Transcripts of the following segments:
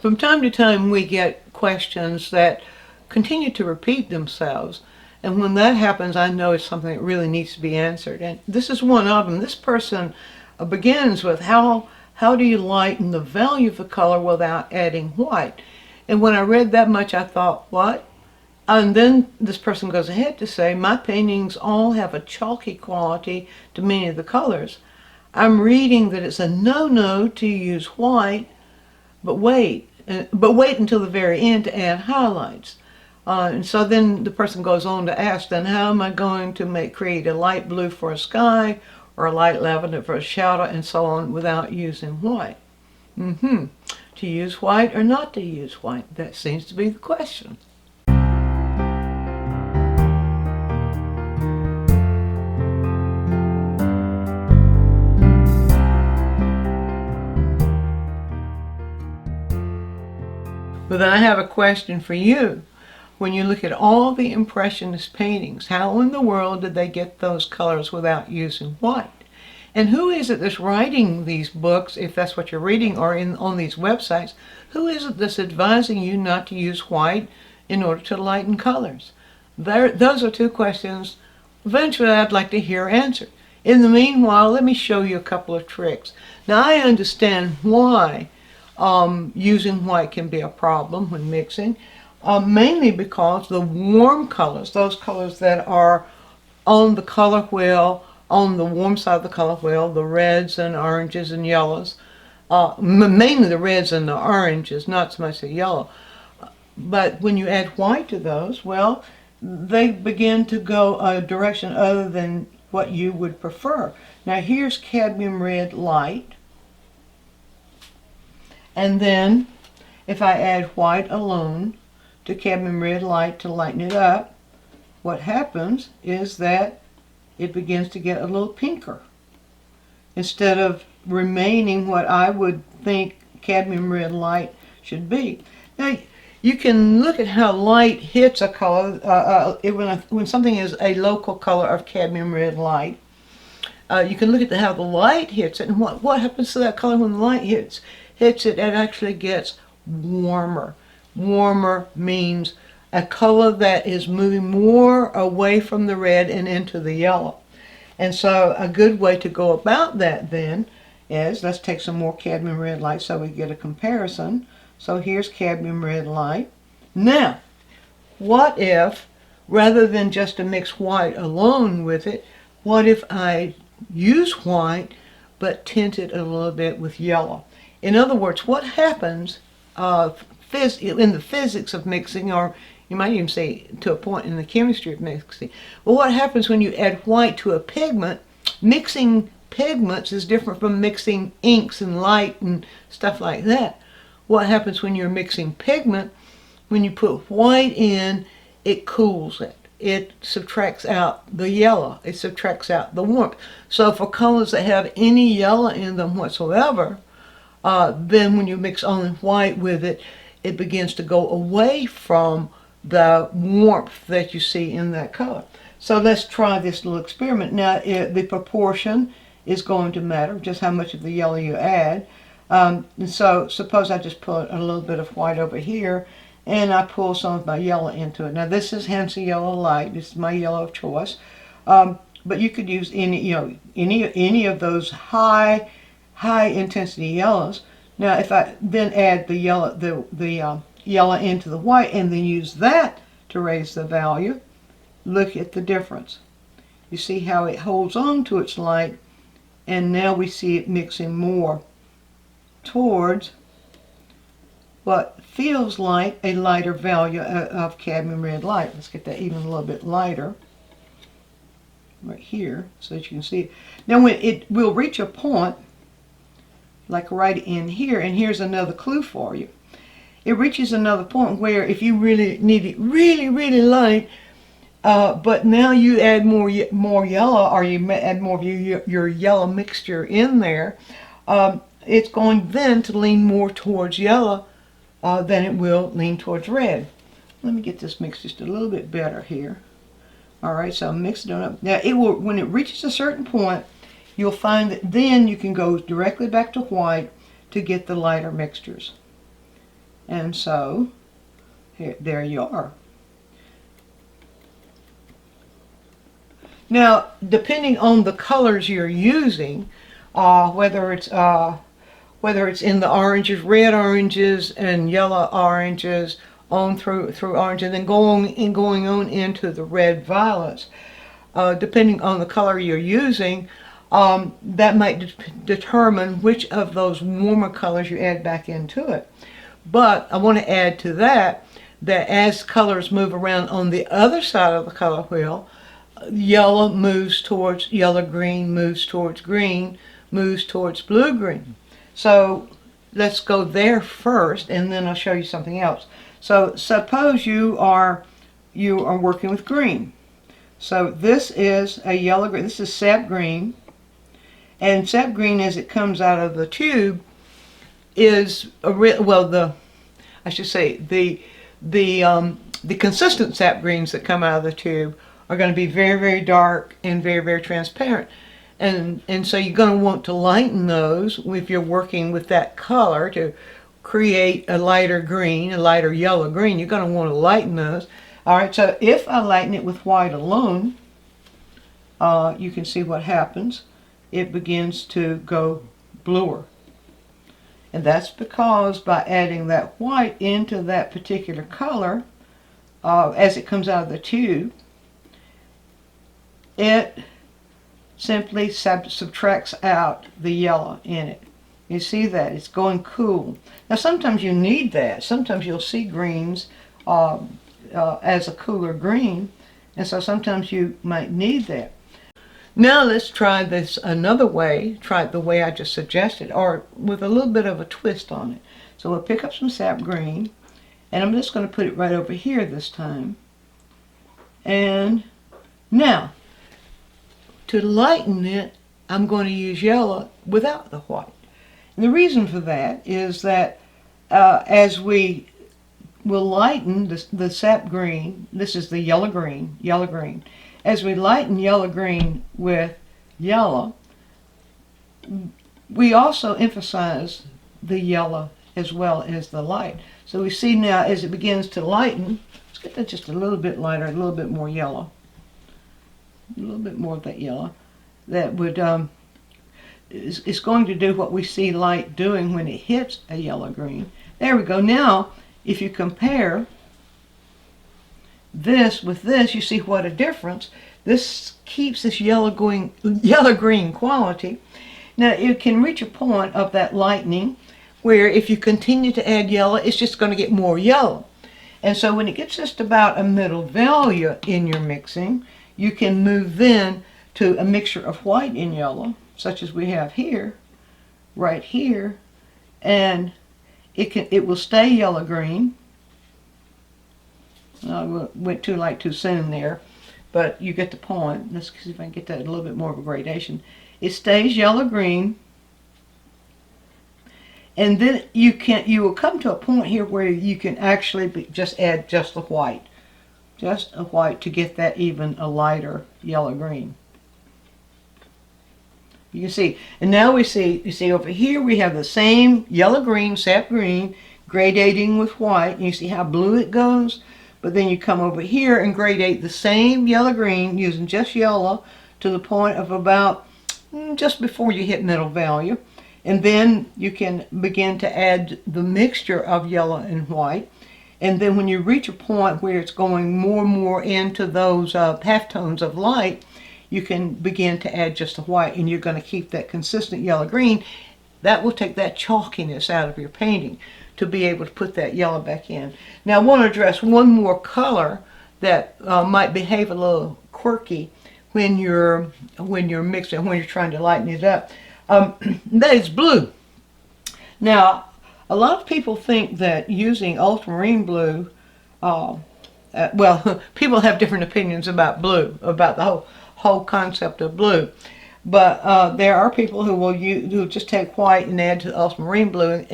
From time to time we get questions that continue to repeat themselves, and when that happens I know it's something that really needs to be answered. And this is one of them. This person begins with how do you lighten the value of the color without adding white? And when I read that much I thought, what? And then this person goes ahead to say, my paintings all have a chalky quality to many of the colors. I'm reading that it's a no-no to use white, but wait until the very end to add highlights. And so then the person goes on to ask, then how am I going to create a light blue for a sky or a light lavender for a shadow and so on without using white? To use white or not to use white? That seems to be the question. But then I have a question for you. When you look at all the Impressionist paintings, how in the world did they get those colors without using white? And who is it that's writing these books, if that's what you're reading, or on these websites? Who is it that's advising you not to use white in order to lighten colors? Those are two questions eventually I'd like to hear answered. In the meanwhile, let me show you a couple of tricks. Now I understand why using white can be a problem when mixing, mainly because the warm colors, those colors that are on the color wheel, on the warm side of the color wheel, the reds and oranges and yellows, mainly the reds and the oranges, not so much the yellow. But when you add white to those, well, they begin to go a direction other than what you would prefer. Now here's cadmium red light. And then if I add white alone to cadmium red light to lighten it up, what happens is that it begins to get a little pinker instead of remaining what I would think cadmium red light should be. Now you can look at how light hits a color when something is a local color of cadmium red light. You can look at how the light hits it, and what happens to that color when the light hits it. It actually gets warmer. Warmer means a color that is moving more away from the red and into the yellow. And so a good way to go about that then is, let's take some more cadmium red light so we get a comparison. So here's cadmium red light. Now, what if, rather than just to mix white alone with it, what if I use white but tint it a little bit with yellow? In other words, what happens in the physics of mixing, or you might even say to a point in the chemistry of mixing, well, what happens when you add white to a pigment? Mixing pigments is different from mixing inks and light and stuff like that. What happens when you're mixing pigment? When you put white in, it cools it. It subtracts out the yellow. It subtracts out the warmth. So for colors that have any yellow in them whatsoever, then when you mix only white with it, it begins to go away from the warmth that you see in that color. So let's try this little experiment. Now the proportion is going to matter, just how much of the yellow you add. So suppose I just put a little bit of white over here and I pull some of my yellow into it. Now this is Hansa Yellow Light. This is my yellow of choice. But you could use any of those high intensity yellows. Now if I then add the yellow into the white and then use that to raise the value, look at the difference. You see how it holds on to its light, and now we see it mixing more towards what feels like a lighter value of cadmium red light. Let's get that even a little bit lighter right here so that you can see it. Now when it will reach a point like right in here, and here's another clue for you. It reaches another point where if you really need it really light, but now you add more yellow, or you add more of your yellow mixture in there, it's going then to lean more towards yellow than it will lean towards red. Let me get this mixed just a little bit better here. All right, so I'm mixing it up. Now it will, when it reaches a certain point, you'll find that then you can go directly back to white to get the lighter mixtures. And so, there you are. Now, depending on the colors you're using, whether it's in the oranges, red oranges and yellow oranges, on through orange, and then going on into the red violets, depending on the color you're using, that might determine which of those warmer colors you add back into it. But I want to add to that as colors move around on the other side of the color wheel, yellow moves towards yellow green, moves towards green, moves towards blue green. So let's go there first, and then I'll show you something else. So suppose you are working with green. So this is a yellow green. This is sap green, and sap green, as it comes out of the tube, is the consistent sap greens that come out of the tube are going to be very, very dark and very, very transparent. And so you're going to want to lighten those if you're working with that color to create a lighter green, a lighter yellow green. You're going to want to lighten those. All right, so if I lighten it with white alone, you can see what happens. It begins to go bluer. And that's because by adding that white into that particular color, as it comes out of the tube, it simply subtracts out the yellow in it. You see that? It's going cool. Now sometimes you need that. Sometimes you'll see greens as a cooler green, and so sometimes you might need that. Now let's try this another way. Try it the way I just suggested, or with a little bit of a twist on it. So we'll pick up some sap green, and I'm just going to put it right over here this time. And now, to lighten it, I'm going to use yellow without the white. And the reason for that is that as we will lighten the sap green, this is the yellow green, as we lighten yellow green with yellow, we also emphasize the yellow as well as the light. So we see now as it begins to lighten, let's get that just a little bit lighter, a little bit more yellow. A little bit more of that yellow. That would is going to do what we see light doing when it hits a yellow green. There we go. Now, if you compare this with this, you see what a difference. This keeps this yellow green quality. Now it can reach a point of that lightening where if you continue to add yellow, it's just going to get more yellow. And so when it gets just about a middle value in your mixing, you can move then to a mixture of white and yellow, such as we have here, right here, and it will stay yellow green. I went too soon there, but you get the point. Let's see if I can get that a little bit more of a gradation. It stays yellow green, and then you will come to a point here where you can actually just add just a white to get that even a lighter yellow green. You can see, and now you see over here we have the same yellow green, sap green, gradating with white, and you see how blue it goes. But then you come over here and gradate the same yellow green using just yellow to the point of about just before you hit middle value. And then you can begin to add the mixture of yellow and white. And then when you reach a point where it's going more and more into those halftones of light, you can begin to add just the white, and you're going to keep that consistent yellow green. That will take that chalkiness out of your painting to be able to put that yellow back in. Now I want to address one more color that might behave a little quirky when you're mixing, when you're trying to lighten it up. That is blue. Now a lot of people think that using ultramarine blue, well, people have different opinions about blue, about the whole concept of blue. But there are people who will just take white and add to ultramarine blue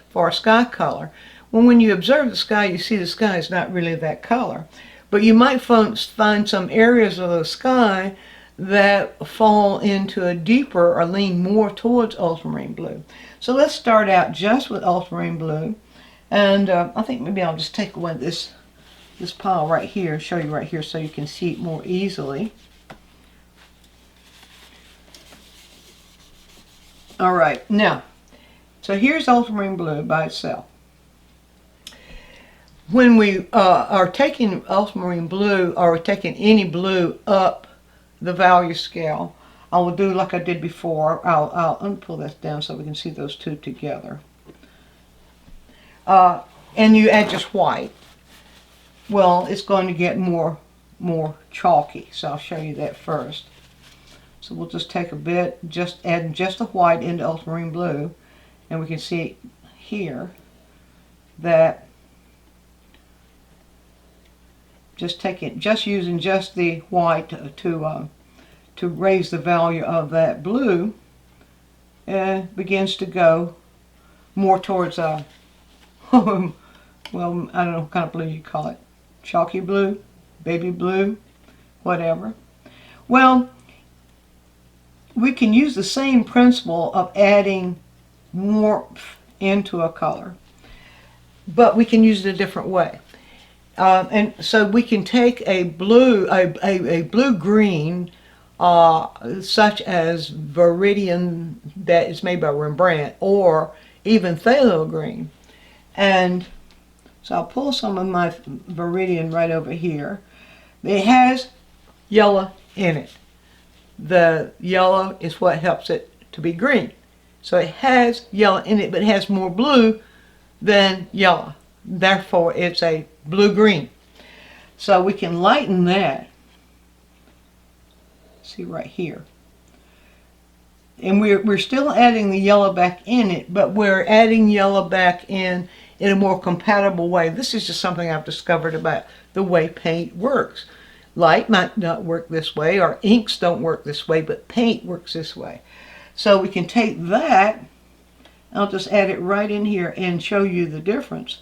for a sky color. Well, when you observe the sky, you see the sky is not really that color. But you might find some areas of the sky that fall into a deeper or lean more towards ultramarine blue. So let's start out just with ultramarine blue. And I think maybe I'll just take away this pile right here, show you right here so you can see it more easily. All right, now, so here's ultramarine blue by itself. When we are taking ultramarine blue, or taking any blue up the value scale, I will do like I did before. I'll pull this down so we can see those two together. And you add just white. Well, it's going to get more chalky, so I'll show you that first. So we'll just take a bit, just add just the white into ultramarine blue, and we can see here that just using just the white to raise the value of that blue, begins to go more towards well, I don't know what kind of blue you call it, chalky blue, baby blue, whatever. Well, we can use the same principle of adding warmth into a color, but we can use it a different way. And so we can take a blue, a blue-green, such as Viridian that is made by Rembrandt, or even phthalo green. And so I'll pull some of my Viridian right over here. It has yellow in it. The yellow is what helps it to be green. So it has yellow in it, but it has more blue than yellow. Therefore, it's a blue-green. So we can lighten that. See right here. And we're still adding the yellow back in it, but we're adding yellow back in a more compatible way. This is just something I've discovered about the way paint works. Light might not work this way, or inks don't work this way, but paint works this way. So we can take that, I'll just add it right in here and show you the difference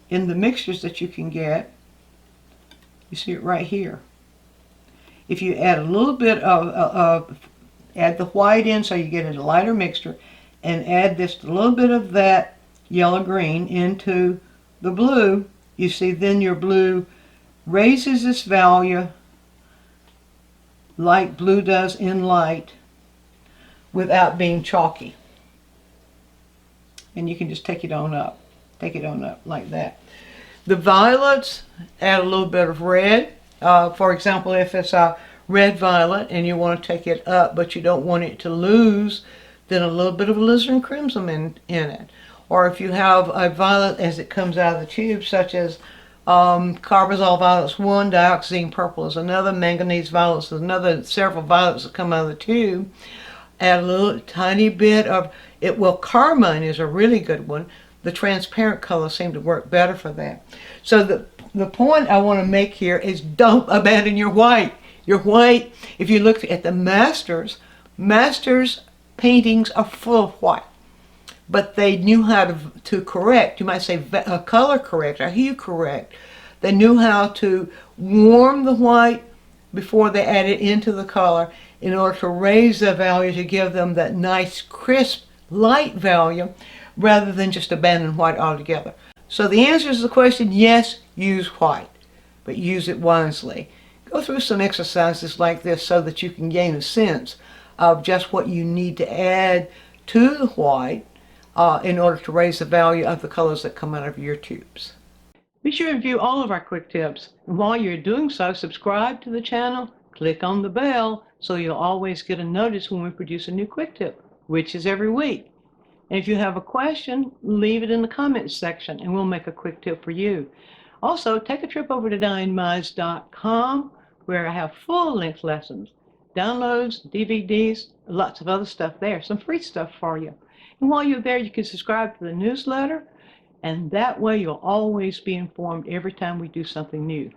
in the mixtures that you can get. You see it right here. If you add a little bit add the white in so you get a lighter mixture, and add just a little bit of that yellow-green into the blue, you see then your blue raises its value like blue does in light without being chalky. And you can just take it on up like that. The violets add a little bit of red. For example, if it's a red violet and you want to take it up but you don't want it to lose, then a little bit of alizarin crimson in it. Or if you have a violet as it comes out of the tube, such as carbazole violet's one, dioxazine purple is another, manganese violets is another, several violets that come out of the tube, add a little tiny bit of it. Well, carmine is a really good one. The transparent colors seem to work better for that. So the point I want to make here is don't abandon your white. Your white, if you look at the masters paintings are full of white. But they knew how to correct, you might say color correct or hue correct. They knew how to warm the white before they added into the color in order to raise the value to give them that nice crisp light value rather than just abandon white altogether. So the answer to the question, yes, use white, but use it wisely. Go through some exercises like this so that you can gain a sense of just what you need to add to the white in order to raise the value of the colors that come out of your tubes. Be sure to view all of our quick tips. And while you're doing so, subscribe to the channel, click on the bell so you'll always get a notice when we produce a new quick tip, which is every week. And if you have a question, leave it in the comments section and we'll make a quick tip for you. Also, take a trip over to DianneMize.com where I have full-length lessons, downloads, DVDs, lots of other stuff there, some free stuff for you. And while you're there, you can subscribe to the newsletter, and that way you'll always be informed every time we do something new.